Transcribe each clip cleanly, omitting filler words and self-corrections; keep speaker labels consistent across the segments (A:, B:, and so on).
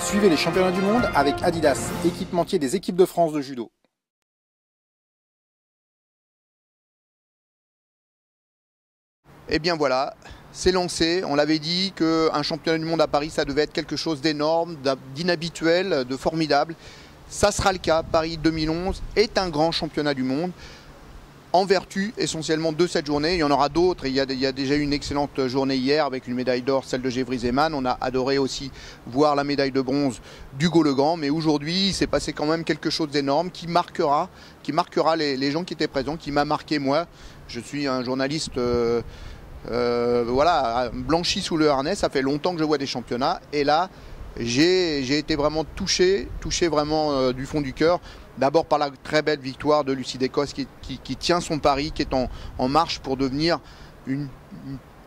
A: Suivez les championnats du monde avec Adidas, équipementier des équipes de France de judo.
B: Et bien voilà, c'est lancé. On l'avait dit qu'un championnat du monde à Paris, ça devait être quelque chose d'énorme, d'inhabituel, de formidable. Ça sera le cas. Paris 2011 est un grand championnat du monde, en vertu essentiellement de cette journée. Il y en aura d'autres. Il y a déjà eu une excellente journée hier avec une médaille d'or, celle de Gévry-Zeman. On a adoré aussi voir la médaille de bronze d'Hugo Legrand. Mais aujourd'hui, il s'est passé quand même quelque chose d'énorme qui marquera les gens qui étaient présents, qui m'a marqué moi. Je suis un journaliste voilà, blanchi sous le harnais. Ça fait longtemps que je vois des championnats. Et là, j'ai été vraiment touché vraiment du fond du cœur. D'abord par la très belle victoire de Lucie Décosse qui tient son pari, qui est en marche pour devenir une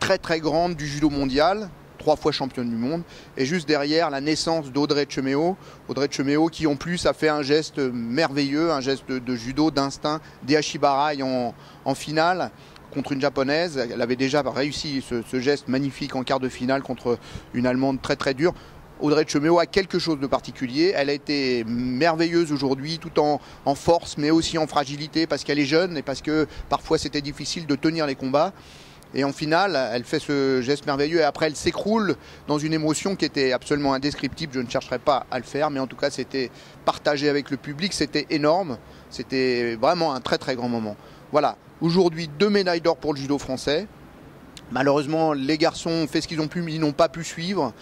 B: très grande du judo mondial, 3 fois championne du monde. Et juste derrière, la naissance d'Audrey Tcheméo. Audrey Tcheméo qui en plus a fait un geste merveilleux, un geste de judo, d'instinct, d'Eashibarai en finale contre une japonaise. Elle avait déjà réussi ce geste magnifique en quart de finale contre une allemande très dure. Audrey Tcheméo a quelque chose de particulier. Elle a été merveilleuse aujourd'hui, tout en force, mais aussi en fragilité, parce qu'elle est jeune et parce que parfois c'était difficile de tenir les combats. Et en finale, elle fait ce geste merveilleux et après elle s'écroule dans une émotion qui était absolument indescriptible. Je ne chercherai pas à le faire, mais en tout cas c'était partagé avec le public, c'était énorme. C'était vraiment un très grand moment. Voilà, aujourd'hui 2 médailles d'or pour le judo français. Malheureusement, les garçons ont fait ce qu'ils ont pu, mais ils n'ont pas pu suivre.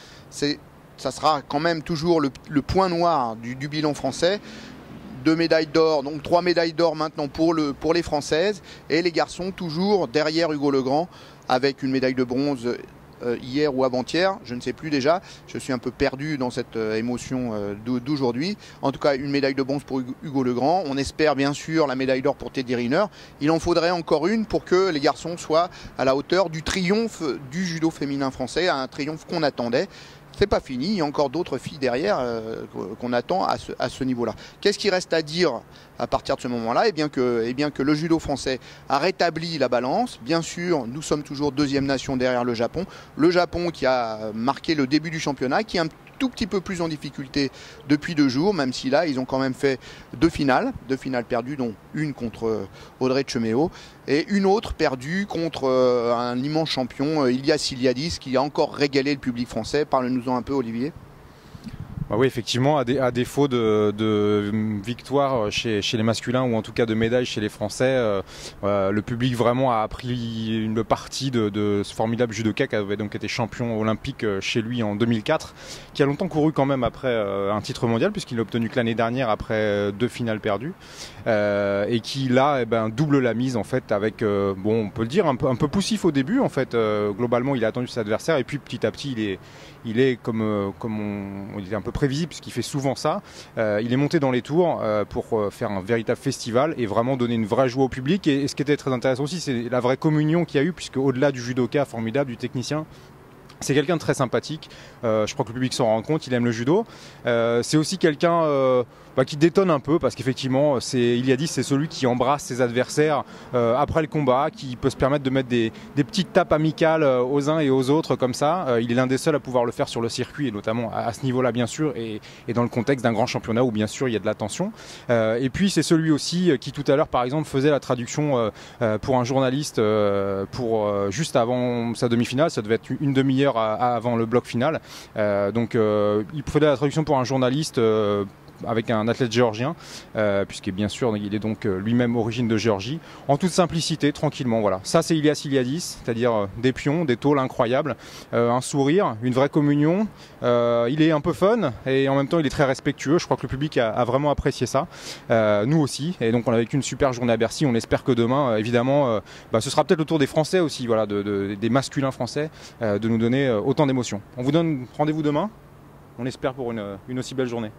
B: Ça sera quand même toujours le point noir du bilan français. 2 médailles d'or, donc 3 médailles d'or maintenant pour les Françaises. Et les garçons toujours derrière Hugo Legrand avec une médaille de bronze hier ou avant-hier, je ne sais plus déjà. Je suis un peu perdu dans cette émotion d'aujourd'hui. En tout cas, une médaille de bronze pour Hugo Legrand. On espère bien sûr la médaille d'or pour Teddy Riner. Il en faudrait encore une pour que les garçons soient à la hauteur du triomphe du judo féminin français, un triomphe qu'on attendait. C'est pas fini, il y a encore d'autres filles derrière qu'on attend à ce niveau-là. Qu'est-ce qui reste à dire à partir de ce moment-là? Eh bien que le judo français a rétabli la balance. Bien sûr, nous sommes toujours 2e nation derrière le Japon. Le Japon qui a marqué le début du championnat, qui est un tout petit peu plus en difficulté depuis 2 jours, même si là, ils ont quand même fait 2 finales perdues, dont une contre Audrey Tcheméo et une autre perdue contre un immense champion, Ilias Iliadis, qui a encore régalé le public français. Parle-nous-en un peu, Olivier.
C: Bah oui, effectivement, à défaut de victoire chez les masculins ou en tout cas de médailles chez les Français, le public vraiment a pris une partie de ce formidable judoka qui avait donc été champion olympique chez lui en 2004, qui a longtemps couru quand même après un titre mondial puisqu'il l'a obtenu que l'année dernière après 2 finales perdues, et qui là double la mise en fait avec, bon, on peut le dire, un peu poussif au début en fait. Globalement, il a attendu ses adversaires et puis petit à petit il est comme il est un peu prévisible puisqu'il fait souvent ça. Il est monté dans les tours pour faire un véritable festival et vraiment donner une vraie joie au public. Et ce qui était très intéressant aussi, c'est la vraie communion qu'il y a eu, puisque au-delà du judoka formidable, du technicien, c'est quelqu'un de très sympathique. Je crois que le public s'en rend compte, il aime le judo. C'est aussi quelqu'un qui détonne un peu, parce qu'effectivement, Iliadis, c'est celui qui embrasse ses adversaires après le combat, qui peut se permettre de mettre des petites tapes amicales aux uns et aux autres comme ça. Il est l'un des seuls à pouvoir le faire sur le circuit, et notamment à ce niveau-là, bien sûr, et dans le contexte d'un grand championnat où, bien sûr, il y a de la tension. Et puis, c'est celui aussi qui, tout à l'heure, par exemple, faisait la traduction pour un journaliste juste avant sa demi-finale. Ça devait être une demi-heure avant le bloc final. Donc, il faisait la traduction pour un journaliste avec un athlète géorgien, puisque bien sûr il est donc lui-même origine de Géorgie, en toute simplicité, tranquillement. Voilà. Ça, c'est Ilias Iliadis, c'est-à-dire des pions, des tôles incroyables, un sourire, une vraie communion. Il est un peu fun et en même temps il est très respectueux. Je crois que le public a vraiment apprécié ça, nous aussi, et donc on a vécu une super journée à Bercy. On espère que demain, évidemment, ce sera peut-être le tour des Français aussi, voilà, des masculins français, de nous donner autant d'émotions. On vous donne rendez-vous demain, on espère, pour une aussi belle journée.